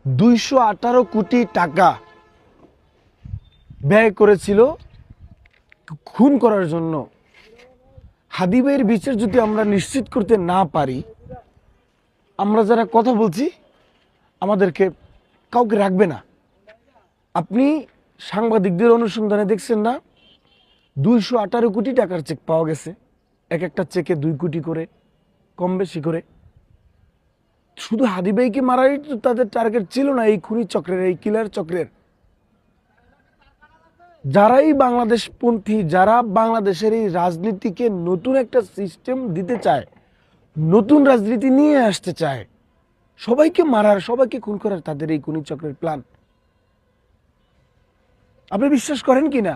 218 কোটি টাকা ব্যয় করেছিল খুন করার জন্য। হাদি ভাইয়ের বিচার যদি আমরা নিশ্চিত করতে না পারি, আমরা যারা কথা বলছি আমাদেরকে কাউকে রাখবে না। আপনি সাংবাদিকদের অনুসন্ধানে দেখছেন না, 218 কোটি টাকার চেক পাওয়া গেছে, এক একটা চেকে 2 কোটি করে, কম বেশি করে। শুধু হাদি ভাইকে মারাই তো তাদের টার্গেট ছিল না, এই খুনি চক্রের, এই কিলার চক্রের। যারাই বাংলাদেশপন্থী, যারা বাংলাদেশের এই রাজনীতিকে নতুন একটা সিস্টেম দিতে চায়, নতুন রাজনীতি নিয়ে আসতে চায়, সবাইকে মারার, সবাইকে খুন করার তাদের এই খুনি চক্রের প্ল্যান। আপনি বিশ্বাস করেন কি না?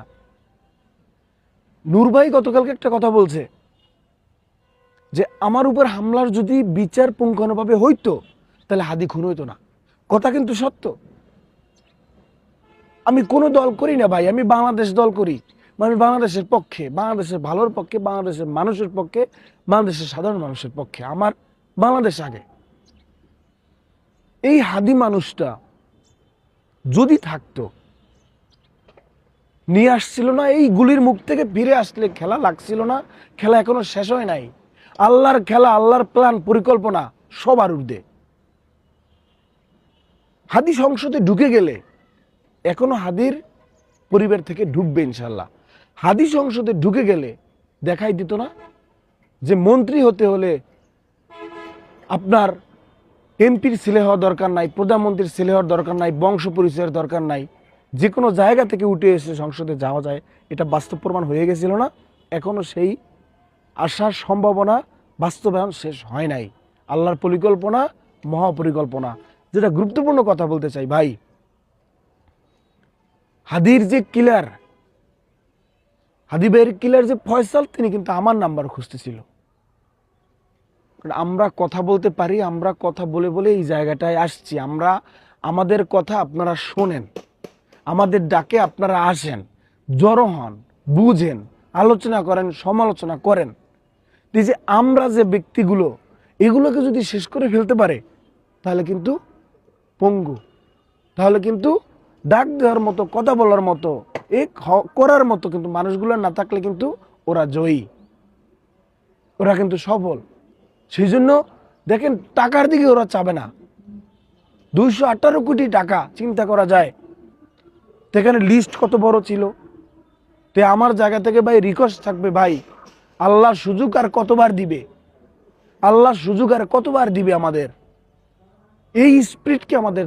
নূর ভাই গতকালকে একটা কথা বলছে যে আমার উপর হামলার যদি বিচার পুঙ্খানুভাবে হইতো তাহলে হাদি খুন হইতো না। কথা কিন্তু সত্য। আমি কোনো দল করি না ভাই, আমি বাংলাদেশ দল করি। আমি বাংলাদেশের পক্ষে, বাংলাদেশের ভালোর পক্ষে, বাংলাদেশের মানুষের পক্ষে, বাংলাদেশের সাধারণ মানুষের পক্ষে। আমার বাংলাদেশ আগে। এই হাদি মানুষটা যদি থাকতো, নিয়ে আসছিল না, এই গুলির মুখ থেকে ফিরে আসলে খেলা লাগছিল না। খেলা এখনো শেষ হয় নাই। আল্লাহর খেলা, আল্লাহর প্ল্যান, পরিকল্পনা সবার ঊর্ধ্বে। হাদি সংসদে ঢুকে গেলে, এখনো হাদির পরিবার থেকে ঢুকবে ইনশাল্লাহ। হাদি সংসদে ঢুকে গেলে দেখাই দিত না যে মন্ত্রী হতে হলে আপনার এমপির ছেলে হওয়ার দরকার নাই, প্রধানমন্ত্রীর ছেলে হওয়ার দরকার নাই, বংশ পরিচয়ের দরকার নাই, যে কোনো জায়গা থেকে উঠে এসে সংসদে যাওয়া যায়। এটা বাস্তব প্রমাণ হয়ে গেছিল না? এখনো সেই আশার সম্ভাবনা, বাস্তবায়ন শেষ হয় নাই। আল্লাহর পরিকল্পনা, মহাপরিকল্পনা। যেটা গুরুত্বপূর্ণ কথা বলতে চাই ভাই, হাদির যে কিলার, হাদি ভাইয়ের কিলার যে ফয়সাল, তিনি কিন্তু আমার নাম্বার খুঁজতেছিল। আমরা কথা বলতে পারি, আমরা কথা বলে বলে এই জায়গাটায় আসছি। আমরা আমাদের কথা আপনারা শোনেন, আমাদের ডাকে আপনারা আসেন, জড়ো হন, বুঝেন, আলোচনা করেন, সমালোচনা করেন। এই যে আমরা যে ব্যক্তিগুলো এগুলোকে যদি শেষ করে ফেলতে পারে, তাহলে কিন্তু পঙ্গু, তাহলে কিন্তু ডাক দেওয়ার মতো, কথা বলার মতো, এক করার মতো কিন্তু মানুষগুলো না থাকলে কিন্তু ওরা জয়ী, ওরা কিন্তু সফল। সেই জন্য দেখেন, টাকার দিকে ওরা চাবে না। 218 কোটি টাকা চিন্তা করা যায়, সেখানে লিস্ট কত বড় ছিল। তে আমার জায়গা থেকে ভাই রিকোয়েস্ট থাকবে, ভাই আল্লাহর সুযোগ আর কতবার দিবে, আল্লাহর সুযোগ আর কতবার দিবে আমাদের? এই স্পিরিটকে আমাদের